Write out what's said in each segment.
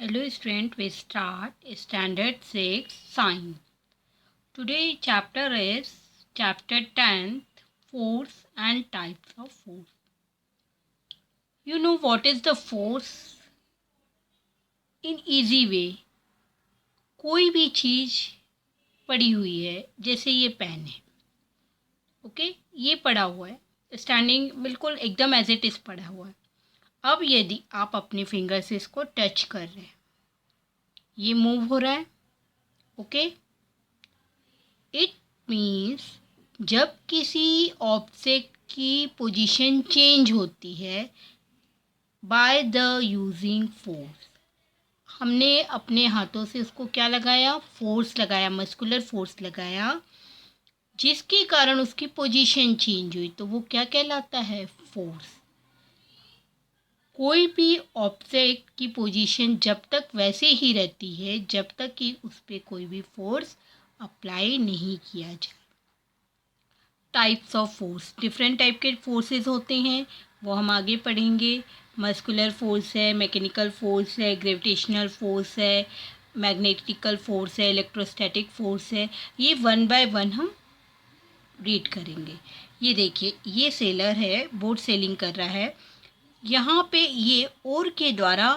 Hello student, we start standard 6 science. Today chapter is chapter 10 force and types of force. You know what is the force? In easy way, कोई भी चीज़ पड़ी हुई है, जैसे ये pen है, okay, ये पड़ा हुआ है, स्टैंडिंग बिल्कुल एकदम एज इट इज़ पड़ा हुआ है. अब यदि आप अपने फिंगर से इसको टच कर रहे हैं, ये मूव हो रहा है, ओके. इट मीन्स जब किसी ऑब्जेक्ट की पोजीशन चेंज होती है बाय द यूजिंग फोर्स, हमने अपने हाथों से उसको क्या लगाया, फोर्स लगाया, मस्कुलर फोर्स लगाया, जिसके कारण उसकी पोजीशन चेंज हुई, तो वो क्या कहलाता है, फोर्स. कोई भी ऑब्जेक्ट की पोजीशन जब तक वैसे ही रहती है जब तक कि उस पर कोई भी फोर्स अप्लाई नहीं किया जाए. Types of force, different type के फोर्सेस होते हैं, वो हम आगे पढ़ेंगे. मस्कुलर फोर्स है, मैकेनिकल फोर्स है, ग्रेविटेशनल फोर्स है, मैग्नेटिकल फोर्स है, इलेक्ट्रोस्टैटिक फोर्स है. ये वन बाय वन हम रीड करेंगे. ये देखिए, ये सेलर है, बोट सेलिंग कर रहा है. यहाँ पे ये ओर के द्वारा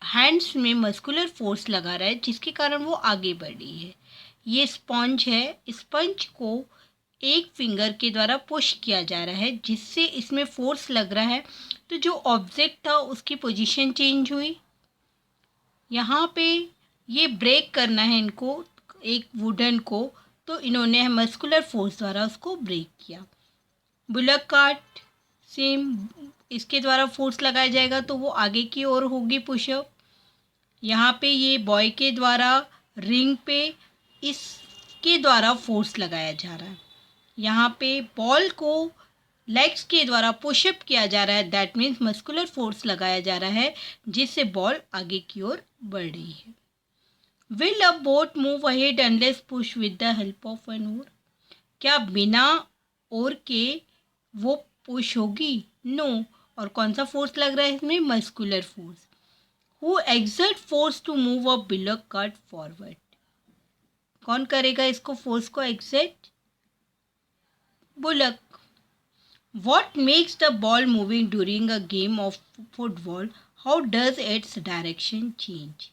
हैंड्स में मस्कुलर फोर्स लगा रहा है, जिसके कारण वो आगे बढ़ रही है. ये स्पंज है, स्पंज को एक फिंगर के द्वारा पुश किया जा रहा है, जिससे इसमें फोर्स लग रहा है, तो जो ऑब्जेक्ट था उसकी पोजीशन चेंज हुई. यहाँ पे ये ब्रेक करना है इनको, एक वुडन को, तो इन्होंने मस्कुलर फोर्स द्वारा उसको ब्रेक किया. बुलक कार्ट सेम, इसके द्वारा फोर्स लगाया जाएगा तो वो आगे की ओर होगी पुशअप. यहाँ पे ये बॉय के द्वारा रिंग पे इसके द्वारा फोर्स लगाया जा रहा है. यहाँ पे बॉल को लेग्स के द्वारा पुशअप किया जा रहा है, दैट मीन्स मस्कुलर फोर्स लगाया जा रहा है, जिससे बॉल आगे की ओर बढ़ रही है. Will a boat move ahead unless push with the help of an oar? क्या बिना ओर के वो पुश होगी? नो. और कौन सा फोर्स लग रहा है इसमें? Muscular force. Who exert force to move a bullock cart forward? कौन करेगा इसको, फोर्स को exert? Bullock. What makes the ball moving during a game of football? How does its direction change?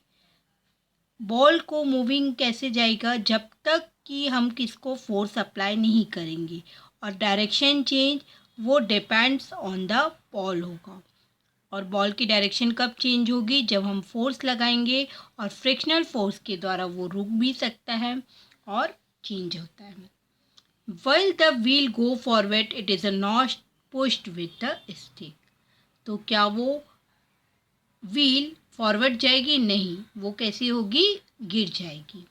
Ball को moving कैसे जाएगा जब तक कि हम किसको फोर्स अप्लाई नहीं करेंगे, और डायरेक्शन चेंज वो डिपेंड्स ऑन द बॉल होगा. और बॉल की डायरेक्शन कब चेंज होगी? जब हम फोर्स लगाएंगे, और फ्रिक्शनल फोर्स के द्वारा वो रुक भी सकता है और चेंज होता है. While the wheel go forward, it is not pushed with the stick. तो क्या वो व्हील फॉरवर्ड जाएगी? नहीं, वो कैसी होगी? गिर जाएगी.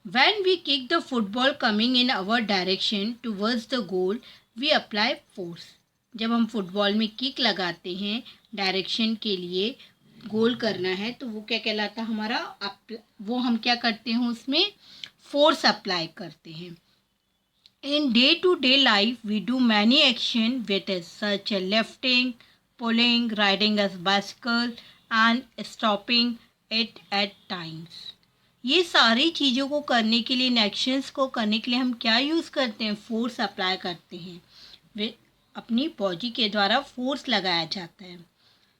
When we kick the football coming in our direction towards the goal, we apply force. जब हम फुटबॉल में किक लगाते हैं डायरेक्शन के लिए, गोल करना है, तो वो क्या कहलाता है हमारा? वो हम क्या करते हैं, उसमें फोर्स अप्लाई करते हैं. In day-to-day life, we do many actions with it, such as lifting, pulling, riding a bicycle, and stopping it at times. ये सारी चीज़ों को करने के लिए, इन एक्शंस को करने के लिए हम क्या यूज़ करते हैं? फोर्स अप्लाई करते हैं. वे अपनी बॉडी के द्वारा फोर्स लगाया जाता है.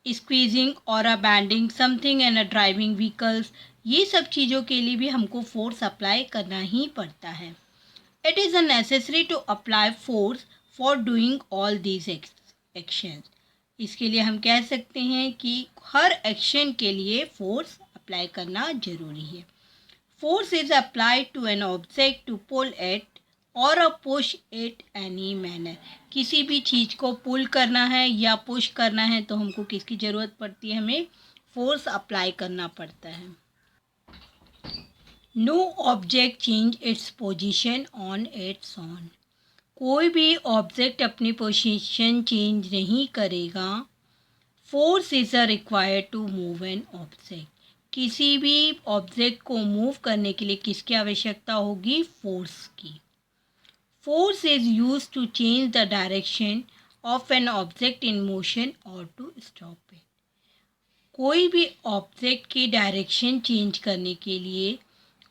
स्क्वीजिंग और a bending something and a driving vehicles, ये सब चीज़ों के लिए भी हमको फोर्स अप्लाई करना ही पड़ता है. It is necessary to apply force for doing all these actions. इसके लिए हम कह सकते हैं कि हर एक्शन के लिए फोर्स अप्लाई करना जरूरी है. Force is applied to an object to pull it or push it any manner. किसी भी चीज़ को पुल करना है या पुश करना है तो हमको किसकी ज़रूरत पड़ती है? हमें फोर्स अप्लाई करना पड़ता है. No object change its position on its own. कोई भी ऑब्जेक्ट अपनी पोजीशन चेंज नहीं करेगा. Force is a required to move an object. किसी भी ऑब्जेक्ट को मूव करने के लिए किसकी आवश्यकता होगी? फोर्स की. Force is use to change the direction of an object in motion और टू स्टॉप इट. कोई भी ऑब्जेक्ट की डायरेक्शन चेंज करने के लिए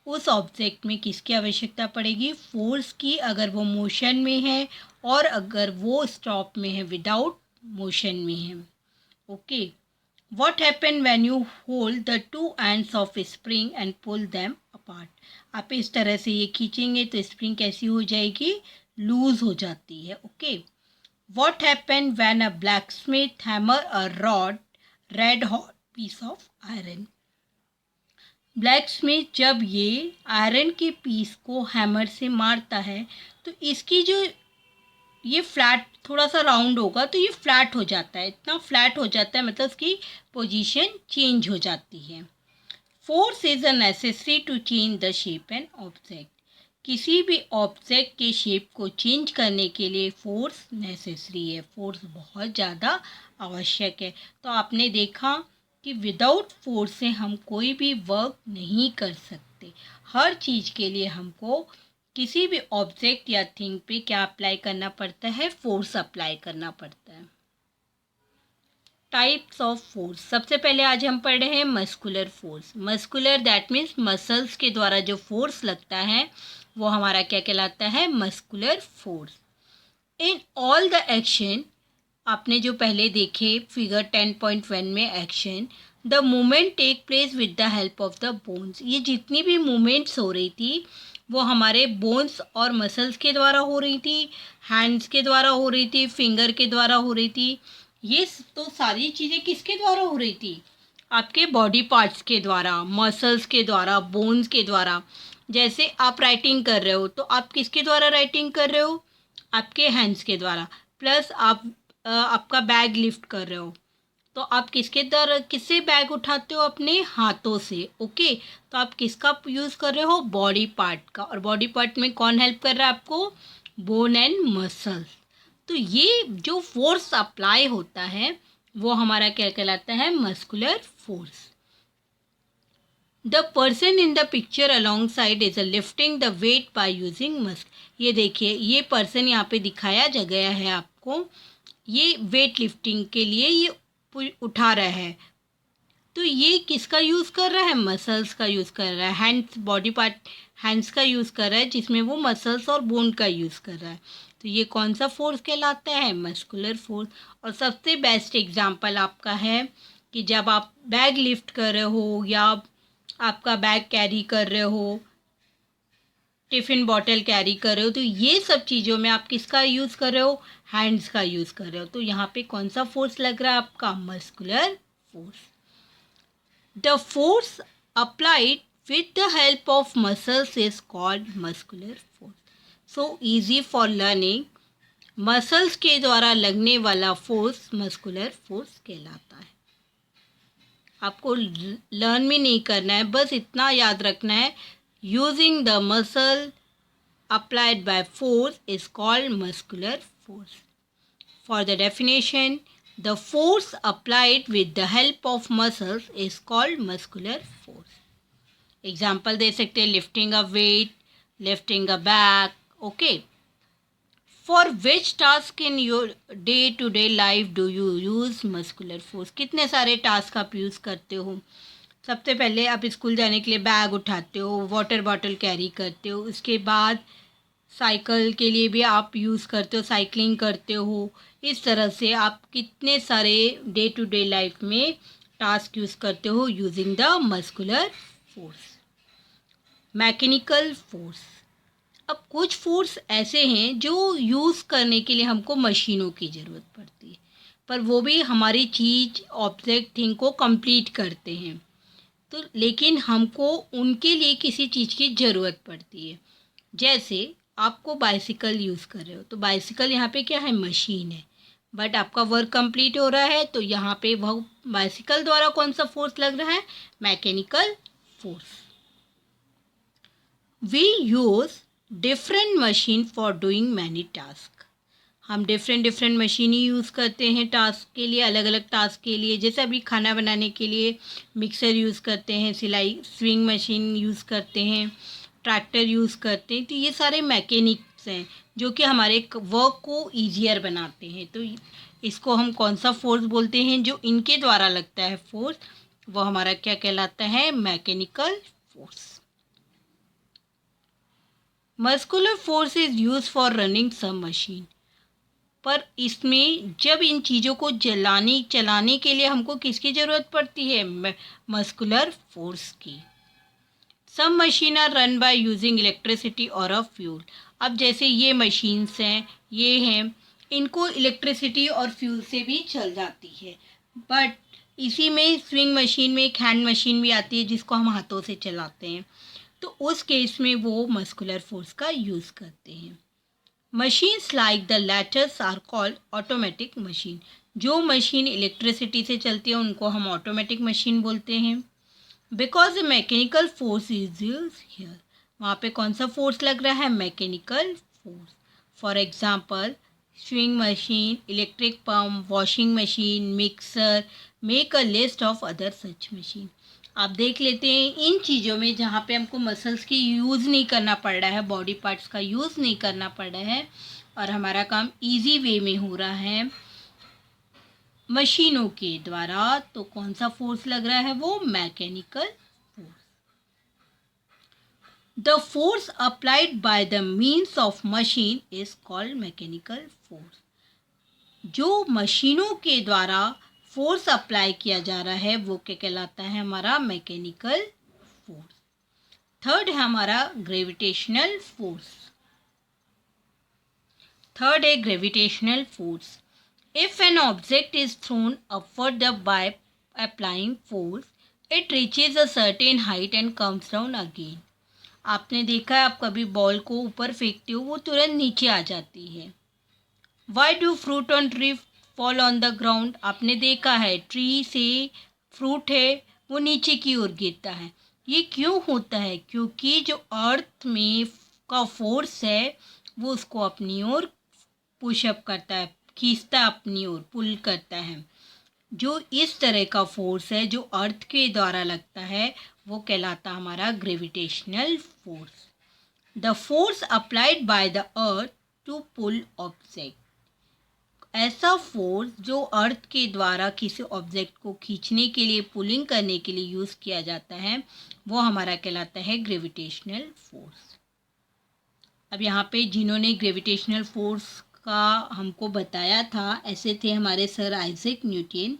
उस ऑब्जेक्ट में किसकी आवश्यकता पड़ेगी? फोर्स की, अगर वो मोशन में है और अगर वो स्टॉप में है, विदाउट मोशन में है। Okay, what happen when you hold the two ends of spring and pull them apart? आप इस तरह से ये खींचेंगे तो स्प्रिंग कैसी हो जाएगी? लूज हो जाती है। Okay, what happen when a blacksmith hammer a rod red hot piece of iron? Blacksmith जब ये आयरन के पीस को हैमर से मारता है तो इसकी जो ये फ्लैट थोड़ा सा राउंड होगा तो ये फ्लैट हो जाता है। इतना फ्लैट हो जाता है मतलब इसकी पोजीशन चेंज हो जाती है। Force is a necessary to change the shape and object. किसी भी ऑब्जेक्ट के शेप को चेंज करने के लिए फोर्स नेसेसरी है। फोर्स बहुत ज़्यादा आवश्यक है। तो आपने देखा कि विदाउट फोर्स से हम कोई भी वर्क नहीं कर सकते। हर चीज़ के लिए हमको किसी भी ऑब्जेक्ट या थिंग पे क्या अप्लाई करना पड़ता है? फोर्स अप्लाई करना पड़ता है। टाइप्स ऑफ फोर्स, सबसे पहले आज हम पढ़ रहे हैं muscular force. Muscular that means muscles के द्वारा जो फोर्स लगता है वो हमारा क्या कहलाता है? Muscular force. In all the action, आपने जो पहले देखे फिगर 10.1 में action, the movement take place with the help of the bones. ये जितनी भी मूवमेंट्स हो रही थी वो हमारे बोन्स और मसल्स के द्वारा हो रही थी, हैंड्स के द्वारा हो रही थी, फिंगर के द्वारा हो रही थी। ये तो सारी चीज़ें किसके द्वारा हो रही थी? आपके बॉडी पार्ट्स के द्वारा, मसल्स के द्वारा, बोन्स के द्वारा। जैसे आप राइटिंग कर रहे हो तो आप किसके द्वारा राइटिंग कर रहे हो? आपके हैंड्स के द्वारा। प्लस आप आपका बैग लिफ्ट कर रहे हो तो आप किसके द्वारा, किससे बैग उठाते हो? अपने हाथों से। ओके, तो आप किसका यूज़ कर रहे हो? बॉडी पार्ट का। और बॉडी पार्ट में कौन हेल्प कर रहा है आपको? Bone and muscles. तो ये जो फोर्स अप्लाई होता है वो हमारा क्या कहलाता है? Muscular force. The person in the picture along side is lifting the weight by using Musk. ये देखिए, ये पर्सन यहाँ पे दिखाया जा गया है आपको, ये वेट लिफ्टिंग के लिए ये उठा रहा है। तो ये किसका यूज़ कर रहा है? मसल्स का यूज़ कर रहा है। हैंड्स, बॉडी पार्ट हैंड्स का यूज़ कर रहा है जिसमें वो मसल्स और बोन का यूज़ कर रहा है। तो ये कौन सा फोर्स कहलाता है? Muscular force. और सबसे बेस्ट एग्जांपल आपका है कि जब आप बैग लिफ्ट कर रहे हो या आपका बैग कैरी कर रहे हो, टिफ़िन बॉटल कैरी कर रहे हो, तो ये सब चीज़ों में आप किसका यूज़ कर रहे हो? हैंड्स का यूज़ कर रहे हो। तो यहाँ पे कौन सा फोर्स लग रहा है आपका? Muscular force. The force applied with the help of muscles is called muscular force. So easy for learning. Muscles के द्वारा लगने वाला फोर्स मस्कुलर फोर्स कहलाता है। आपको लर्न भी नहीं करना है, बस इतना याद रखना है, using the muscle applied by force is called muscular force. For the definition, the force applied with the help of muscles is called muscular force. Example दे सकते हैं, lifting a weight, lifting a bag. Okay, for which task in your day to day life do you use muscular force? कितने सारे task आप use करते हो? सबसे पहले आप स्कूल जाने के लिए बैग उठाते हो, वाटर बॉटल कैरी करते हो, उसके बाद साइकिल के लिए भी आप यूज़ करते हो, साइकिलिंग करते हो। इस तरह से आप कितने सारे डे टू डे लाइफ में टास्क यूज़ करते हो using the muscular force. Mechanical force, अब कुछ फोर्स ऐसे हैं जो यूज़ करने के लिए हमको मशीनों की ज़रूरत पड़ती है, पर वो भी हमारी चीज़, ऑब्जेक्ट, थिंग को कंप्लीट करते हैं। तो लेकिन हमको उनके लिए किसी चीज़ की ज़रूरत पड़ती है। जैसे आपको बाइसिकल यूज़ कर रहे हो तो बाइसिकल यहाँ पे क्या है? मशीन है, बट आपका वर्क कंप्लीट हो रहा है तो यहाँ पे वह बाइसिकल द्वारा कौन सा फोर्स लग रहा है? Mechanical force. We use different machine for doing many task. हम डिफरेंट मशीन ही यूज़ करते हैं टास्क के लिए, अलग अलग टास्क के लिए। जैसे अभी खाना बनाने के लिए मिक्सर यूज़ करते हैं, सिलाई स्विंग मशीन यूज़ करते हैं, ट्रैक्टर यूज़ करते हैं। तो ये सारे मैकेनिक्स हैं जो कि हमारे वर्क को ईजियर बनाते हैं। तो इसको हम कौन सा फोर्स बोलते हैं जो इनके द्वारा लगता है? फोर्स वो हमारा क्या कहलाता है? Mechanical force. Muscular force is use for running some machine. पर इसमें जब इन चीज़ों को चलाने के लिए हमको किसकी ज़रूरत पड़ती है? मस्कुलर फोर्स की। Some machine are run by using electricity और अ फ्यूल। अब जैसे ये मशीन्स हैं, ये हैं, इनको इलेक्ट्रिसिटी और फ्यूल से भी चल जाती है। बट इसी में स्विंग मशीन में एक हैंड मशीन भी आती है जिसको हम हाथों से चलाते हैं, तो उस केस में वो मस्कुलर फोर्स का यूज़ करते हैं। Machines like the latters are called automatic machine. जो मशीन इलेक्ट्रिसिटी से चलती है उनको हम ऑटोमेटिक मशीन बोलते हैं। Because the mechanical force is here. वहाँ पे कौन सा फोर्स लग रहा है? Mechanical force. For example sewing machine, electric pump, washing machine, mixer, make a list of other such machine. आप देख लेते हैं इन चीज़ों में जहाँ पे हमको मसल्स की यूज़ नहीं करना पड़ रहा है, बॉडी पार्ट्स का यूज़ नहीं करना पड़ रहा है और हमारा काम इजी वे में हो रहा है मशीनों के द्वारा, तो कौन सा फोर्स लग रहा है? वो mechanical force. The force applied by the means of machine is called mechanical force. जो मशीनों के द्वारा फोर्स अप्लाई किया जा रहा है वो क्या कहलाता है? हमारा मैकेनिकल फोर्स। थर्ड है हमारा ग्रेविटेशनल फोर्स। थर्ड है gravitational force. If an object is thrown upward by applying force, it reaches a certain height and comes down again. आपने देखा है, आप कभी बॉल को ऊपर फेंकते हो वो तुरंत नीचे आ जाती है। Why do fruit on tree fall on the ground? आपने देखा है ट्री से फ्रूट है वो नीचे की ओर गिरता है। ये क्यों होता है? क्योंकि जो अर्थ में का फोर्स है वो उसको अपनी ओर पुशअप करता है, खींचता अपनी ओर, पुल करता है। जो इस तरह का फोर्स है जो अर्थ के द्वारा लगता है वो कहलाता हमारा gravitational force. The force applied by the earth to pull object. ऐसा फोर्स जो अर्थ के द्वारा किसी ऑब्जेक्ट को खींचने के लिए, पुलिंग करने के लिए यूज़ किया जाता है वो हमारा कहलाता है ग्रेविटेशनल फोर्स। अब यहाँ पे जिन्होंने ग्रेविटेशनल फोर्स का हमको बताया था ऐसे थे हमारे सर आइजैक न्यूटन।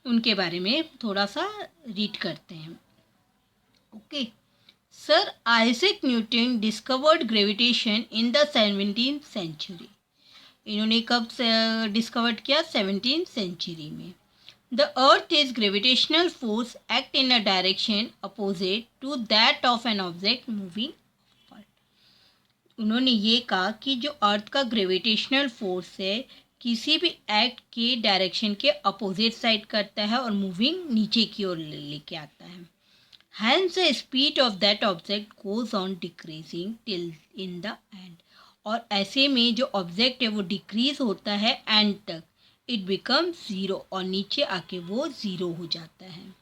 उनके बारे में थोड़ा सा रीड करते हैं। Okay, sir Isaac Newton discovered gravitation in the 17th century. इन्होंने कब डिस्कवर्ड किया? 17th सेंचुरी में। The earth is gravitational force act in a direction opposite to that of an object moving. उन्होंने ये कहा कि जो अर्थ का ग्रेविटेशनल फोर्स है किसी भी एक्ट के डायरेक्शन के अपोजिट साइड करता है और मूविंग नीचे की ओर लेके आता है। Hence the speed of that object goes on decreasing till in the end. और ऐसे में जो ऑब्जेक्ट है वो डिक्रीज होता है एंड तक, इट बिकम्स ज़ीरो, और नीचे आके वो ज़ीरो हो जाता है।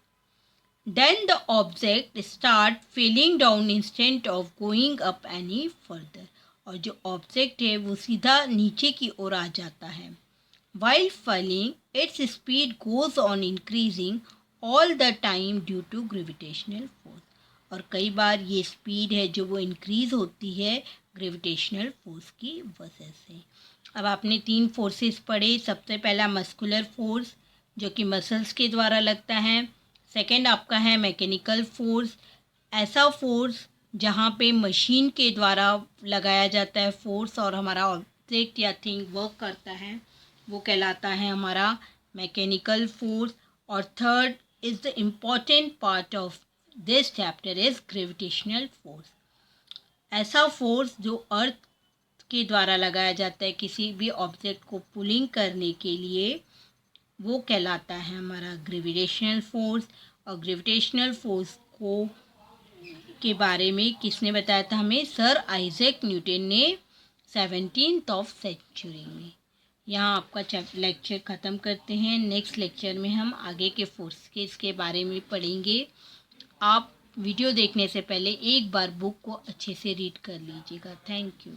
Then the object start falling down instead of going up any further. और जो ऑब्जेक्ट है वो सीधा नीचे की ओर आ जाता है। While falling, its speed goes on increasing all the time due to gravitational force. और कई बार ये स्पीड है जो वो इंक्रीज होती है ग्रेविटेशनल फोर्स की वजह से। अब आपने 3 फोर्सेस पढ़े। सबसे पहला मस्कुलर फोर्स जो कि मसल्स के द्वारा लगता है। सेकेंड आपका है मैकेनिकल फोर्स, ऐसा फोर्स जहाँ पे मशीन के द्वारा लगाया जाता है फोर्स और हमारा ऑब्जेक्ट या थिंग वर्क करता है, वो कहलाता है हमारा मैकेनिकल फोर्स। और third is the important part of this chapter is gravitational force. ऐसा फोर्स जो अर्थ के द्वारा लगाया जाता है किसी भी ऑब्जेक्ट को पुलिंग करने के लिए, वो कहलाता है हमारा ग्रेविटेशनल फोर्स। और ग्रेविटेशनल फोर्स को के बारे में किसने बताया था हमें? सर आइजैक न्यूटन ने 17th सेंचुरी में। यहाँ आपका लेक्चर ख़त्म करते हैं। नेक्स्ट लेक्चर में हम आगे के फोर्सेस के बारे में पढ़ेंगे। आप वीडियो देखने से पहले एक बार बुक को अच्छे से रीड कर लीजिएगा। Thank you.